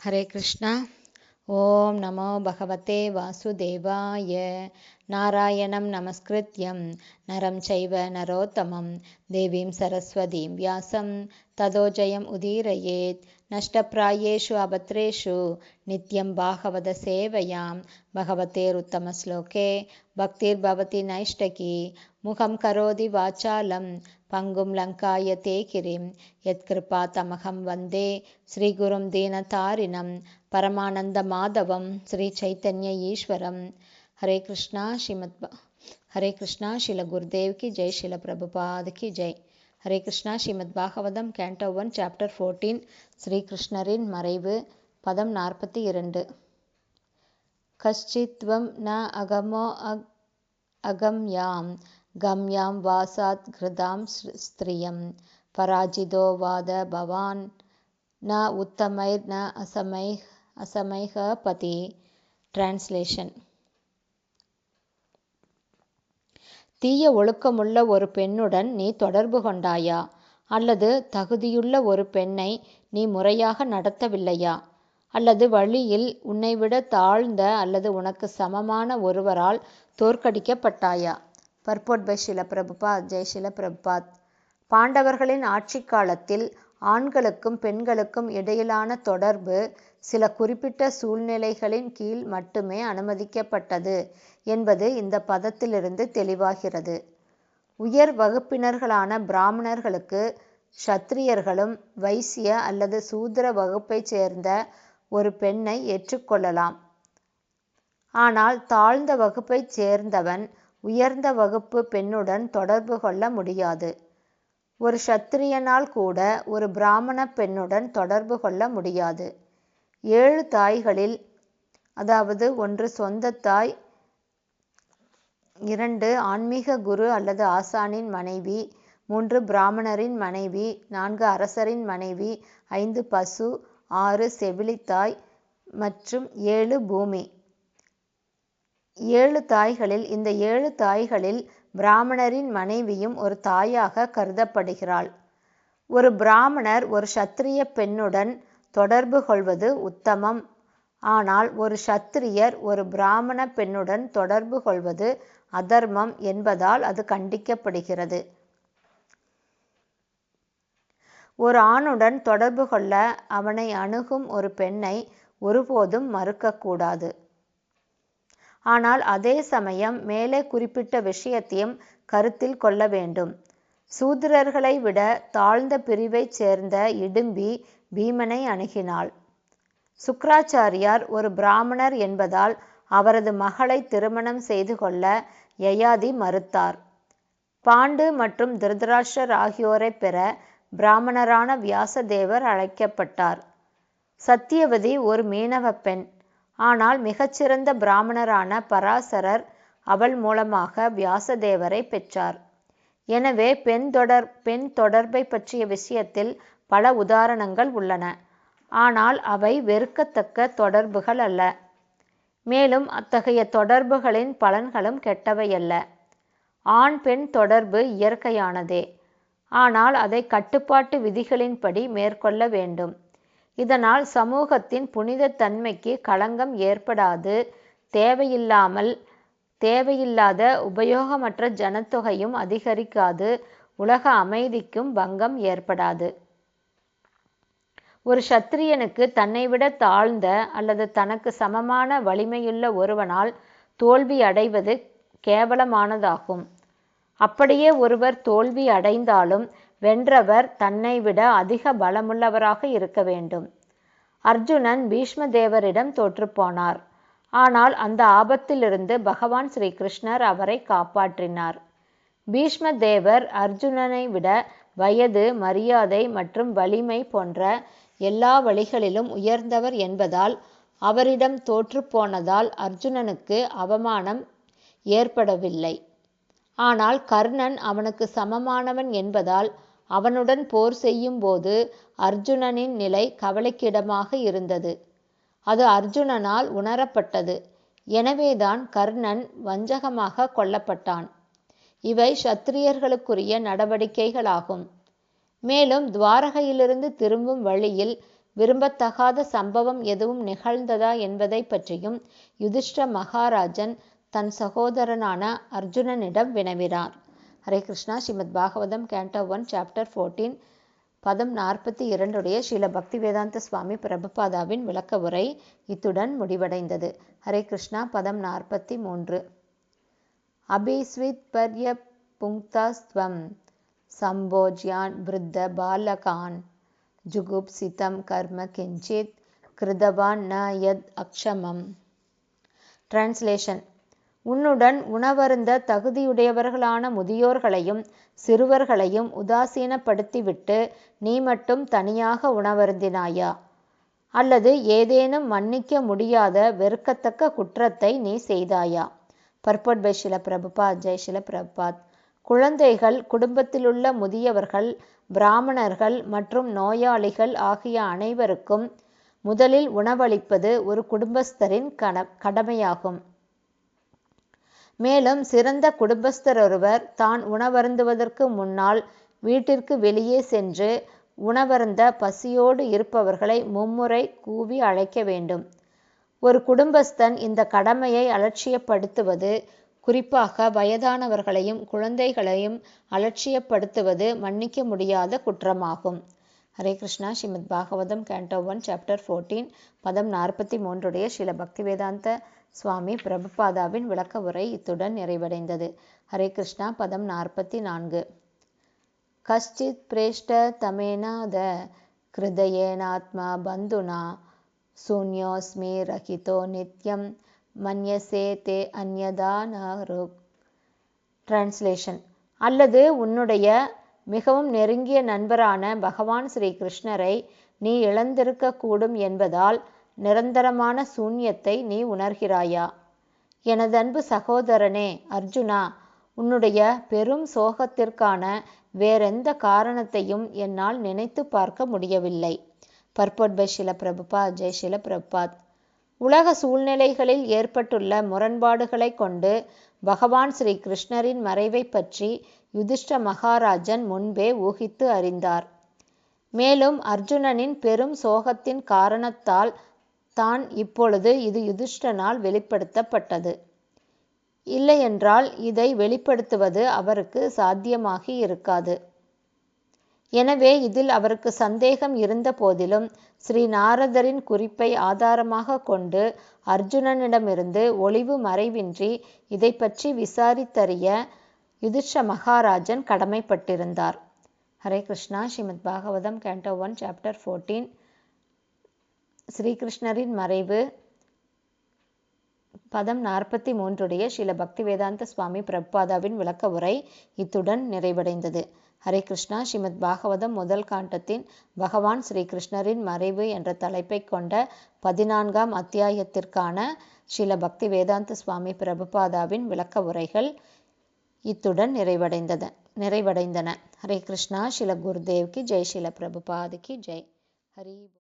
ஹரே கிருஷ்ணா. ஓம் நமோ பகவதே வாசுதேவாய. நாராயணம் நமஸ்கிருத்யம் நரம் சைவ நரோத்தமம் தேவீம் சரஸ்வதீம் வியாசம் ததோ ஜெயம் உதீரயேத். நஷ்டப்ராயேஷு அபத்ரேஷு நித்யம் பாகவத சேவையாம் பகவதேருத்தம ஸ்லோகே பக்திர் பவதி நைஷ்டகி. முகம் கரோதி வாசாலம் பங்கும் லங்காயதே கிரிம் யத்கிருபா தமகம் வந்தே ஸ்ரீகுரும் தீனதாரிணம் பரமானந்த மாதவம் ஸ்ரீ சைத்தன்ய ஈஸ்வரம். ஹரே கிருஷ்ணா. ஹரே கிருஷ்ணா. ஸ்ரீல குருதேவ் கி ஜெய், ஸ்ரீல பிரபுபாத் கி ஜெய். ஹரே கிருஷ்ணா. ஸ்ரீமத் பாகவதம் கேண்டோ 1 சாப்டர் 14 ஸ்ரீ கிருஷ்ணரின் மறைவு. பதம் 42. கஷ்சித்வம் ந அகமோ அகம்யாம் கம்யாம் வாசாத் கிருதாம் ஸ்திரியம் பராஜிதோ வாத பவான் ந உத்தமைர் ந அசமைக பதி. டிரான்ஸ்லேஷன். தீய ஒழுக்கமுள்ள ஒரு பெண்ணுடன் நீ தொடர்பு கொண்டாயா? அல்லது தகுதியுள்ள ஒரு பெண்ணை நீ முறையாக நடத்தவில்லையா? அல்லது வழியில் உன்னைவிட தாழ்ந்த அல்லது உனக்கு சமமான ஒருவரால் தோற்கடிக்கப்பட்டாயா? Purport by Srila Prabhupad. ஜெய் ஸ்ரீல பிரபுபாத். பாண்டவர்களின் ஆட்சி காலத்தில் ஆண்களுக்கும் பெண்களுக்கும் இடையிலான தொடர்பு சில குறிப்பிட்ட சூழ்நிலைகளின் கீழ் மட்டுமே அனுமதிக்கப்பட்டது என்பது இந்த பதத்திலிருந்து தெளிவாகிறது. உயர் வகுப்பினர்களான பிராமணர்களுக்கு சத்திரியர்களும் வைசிய அல்லது சூத்திர வகுப்பைச் சேர்ந்த ஒரு பெண்ணை ஏற்றுக்கொள்ளலாம். ஆனால் தாழ்ந்த வகுப்பைச் சேர்ந்தவன் உயர்ந்த வகுப்பு பெண்ணுடன் தொடர்பு கொள்ள முடியாது. ஒரு சத்திரியனால் கூட ஒரு பிராமண பெண்ணுடன் தொடர்பு கொள்ள முடியாது. 7 தாய்களில், அதாவது 1 சொந்த தாய், 2 ஆன்மீக குரு அல்லது ஆசானின் மனைவி, 3 பிராமணரின் மனைவி, 4 அரசரின் மனைவி, 5 பசு, 6 செவிலித்தாய் மற்றும் 7 பூமி. 7 தாய்களில் இந்த 7 தாய்களில் பிராமணரின் மனைவியும் ஒரு தாயாக கருதப்படுகிறாள். ஒரு பிராமணர் ஒரு சத்திரிய பெண்ணுடன் தொடர்பு கொள்வது உத்தமம். ஆனால் ஒரு சத்திரியர் ஒரு பிராமண பெண்ணுடன் தொடர்பு கொள்வது அதர்மம் என்பதால் அது கண்டிக்கப்படுகிறது. ஒரு ஆணுடன் தொடர்பு கொள்ள அவனை அணுகும் ஒரு பெண்ணை ஒருபோதும் மறுக்கக்கூடாது. ஆனால் அதே சமயம் மேலே குறிப்பிட்ட விஷயத்தையும் கருத்தில் கொள்ள வேண்டும். சூத்திரர்களை விட தாழ்ந்த பிரிவைச் சேர்ந்த இடும்பி பீமனை அணுகினாள். சுக்ராச்சாரியார் ஒரு பிராமணர் என்பதால் அவரது மகளை திருமணம் செய்து கொள்ள யயாதி மறுத்தார். பாண்டு மற்றும் திருதராஷ்டிரர் ஆகியோரை பெற பிராமணரான வியாசதேவர் அழைக்கப்பட்டார். சத்தியவதி ஒரு மீனவ பெண். ஆனால் மிகச்சிறந்த பிராமணரான பராசரர் அவள் மூலமாக வியாசதேவரை பெற்றார். எனவே பெண் தொடர்பை பற்றிய விஷயத்தில் பல உதாரணங்கள் உள்ளன. ஆனால் அவை வெறுக்கத்தக்க தொடர்புகள் அல்ல. மேலும் அத்தகைய தொடர்புகளின் பலன்களும் கெட்டவையல்ல. ஆண் பெண் தொடர்பு இயற்கையானதே. ஆனால் அதை கட்டுப்பாட்டு விதிகளின்படி மேற்கொள்ள வேண்டும். இதனால் சமூகத்தின் புனித தன்மைக்கு களங்கம் ஏற்படாது. தேவையில்லாத உபயோகமற்ற ஜனத்தொகையும் அதிகரிக்காது. உலக அமைதிக்கும் பங்கம் ஏற்படாது. ஒரு சத்திரியனுக்கு தன்னை விட தாழ்ந்த அல்லது தனக்கு சமமான வலிமையுள்ள ஒருவனால் தோல்வி அடைவது கேவலமானதாகும். அப்படியே ஒருவர் தோல்வி அடைந்தாலும் வென்றவர் தன்னை விட அதிக பலமுள்ளவராக இருக்க வேண்டும். அர்ஜுனன் பீஷ்ம தேவரிடம் தோற்றுப்போனார். ஆனால் அந்த ஆபத்திலிருந்து பகவான் ஸ்ரீ கிருஷ்ணர் அவரை காப்பாற்றினார். பீஷ்ம தேவர் அர்ஜுனனை விட வயது, மரியாதை மற்றும் வலிமை போன்ற எல்லா வழிகளிலும் உயர்ந்தவர் என்பதால் அவரிடம் தோற்றுப்போனதால் அர்ஜுனனுக்கு அவமானம் ஏற்படவில்லை. ஆனால் கர்ணன் அவனுக்கு சமமானவன் என்பதால் அவனுடன் போர் செய்யும் போது அர்ஜுனனின் நிலை கவலைக்கிடமாக இருந்தது. அது அர்ஜுனனால் உணரப்பட்டது. எனவேதான் கர்ணன் வஞ்சகமாக கொல்லப்பட்டான். இவை சத்திரியர்களுக்குரிய நடவடிக்கைகளாகும். மேலும் துவாரகையிலிருந்து திரும்பும் வழியில் விரும்பத்தகாத சம்பவம் எதுவும் நிகழ்ந்ததா என்பதை பற்றியும் யுதிஷ்ட மகாராஜன் தன் சகோதரனான அர்ஜுனனிடம் வினவினார். ஹரே கிருஷ்ணா. ஸ்ரீமத் பாகவதம் கேண்டோ 1 சாப்டர் 14 பதம் 42 ஸ்ரீல பக்திவேதாந்த சுவாமி பிரபுபாதாவின் விளக்க உரை இத்துடன் முடிவடைந்தது. ஹரே கிருஷ்ணா. பதம் 43. அபிஸ்வித் பர்ய புங்தாஸ்த்வம் சம்போஜ்யான் விருத்த பாலகான் ஜுகுப்சிதம் கர்ம கிஞ்சித் கிருதவான் ந யத் அக்ஷமம். டிரான்ஸ்லேஷன். உன்னுடன் உணவருந்த தகுதியுடையவர்களான முதியோர்களையும் சிறுவர்களையும் உதாசீனப்படுத்திவிட்டு நீ மட்டும் தனியாக உணவருந்தினாயா? அல்லது ஏதேனும் மன்னிக்க முடியாத வெறுக்கத்தக்க குற்றத்தை நீ செய்தாயா? Purport by Srila Prabhupad. ஜெய் ஸ்ரீல பிரபுபாத். குழந்தைகள், குடும்பத்திலுள்ள முதியவர்கள், பிராமணர்கள் மற்றும் நோயாளிகள் ஆகிய அனைவருக்கும் முதலில் உணவளிப்பது ஒரு குடும்பஸ்தரின் கடமையாகும். மேலும் சிறந்த குடும்பஸ்தர் ஒருவர் தான் உணவருந்துவதற்கு முன்னால் வீட்டிற்கு வெளியே சென்று உணவருந்த பசியோடு இருப்பவர்களை மும்முறை கூவி அழைக்க வேண்டும். ஒரு குடும்பஸ்தன் இந்த கடமையை அலட்சியப்படுத்துவது, குறிப்பாக வயதானவர்களையும் குழந்தைகளையும் அலட்சியப்படுத்துவது மன்னிக்க முடியாத குற்றமாகும். ஹரே கிருஷ்ணா. ஸ்ரீமத் பாகவதம் கேண்டோ 1 சாப்டர் 14 பதம் 43 ஸ்ரீல பக்திவேதாந்த சுவாமி பிரபுபாதாவின் விளக்க உரை இத்துடன் நிறைவடைந்தது. ஹரே கிருஷ்ணா. பதம் 44. கஷ்டித் பிரேஷ்ட தமேனாத கிருதயேனாத்மா பந்துனா சூன்யோஸ்மி ரஹிதோ நித்யம் மன்யசே தே அந்யதா நருக். டிரான்ஸ்லேஷன். அல்லது உன்னுடைய மிகவும் நெருங்கிய நண்பரான பகவான் ஸ்ரீ கிருஷ்ணரை நீ இழந்திருக்கக்கூடும் என்பதால் நிரந்தரமான சூன்யத்தை நீ உணர்கிறாயா? எனதன்பு சகோதரனே அர்ஜுனா, உன்னுடைய பெரும் சோகத்திற்கான வேறெந்த காரணத்தையும் என்னால் நினைத்து பார்க்க முடியவில்லை. Purport by Srila Prabhupad. ஜெய் ஸ்ரீல பிரபுபாத். உலக சூழ்நிலைகளில் ஏற்பட்டுள்ள முரண்பாடுகளை கொண்டு பகவான் ஸ்ரீ கிருஷ்ணரின் மறைவை பற்றி யுதிஷ்ட மகாராஜன் முன்பே ஊகித்து அறிந்தார். மேலும் அர்ஜுனனின் பெரும் சோகத்தின் காரணத்தால் தான் இப்பொழுது இது யுதிஷ்டனால் வெளிப்படுத்தப்பட்டது. இல்லையென்றால் இதை வெளிப்படுத்துவது அவருக்கு சாத்தியமாகி இருக்காது. எனவே இதில் அவருக்கு சந்தேகம் இருந்த போதிலும் ஸ்ரீ நாரதரின் குறிப்பை ஆதாரமாக கொண்டு அர்ஜுனனிடமிருந்து ஒளிவு மறைவின்றி இதை பற்றி விசாரித்தறிய யுதிஷ்ட மகாராஜன் கடமைப்பட்டிருந்தார். ஹரே கிருஷ்ணா. ஸ்ரீமத் பாகவதம் கேண்டோ 1 சாப்டர் 14 ஸ்ரீகிருஷ்ணரின் மறைவு பதம் 43 ஸ்ரீல பக்திவேதாந்த சுவாமி பிரபுபாதாவின் விளக்க உரை இத்துடன் நிறைவடைந்தது. ஹரே கிருஷ்ணா. ஸ்ரீமத் பாகவதம் முதல் காண்டத்தின் பகவான் ஸ்ரீ கிருஷ்ணரின் மறைவு என்ற தலைப்பை கொண்ட 14ஆம் அத்தியாயத்திற்கான ஸ்ரீல பக்திவேதாந்த சுவாமி பிரபுபாதாவின் விளக்க உரைகள் இத்துடன் நிறைவடைந்தன. ஹரே கிருஷ்ணா. ஸ்ரீல குருதேவ் கி ஜெய். ஸ்ரீல பிரபுபாத் கி ஜெய். ஹரி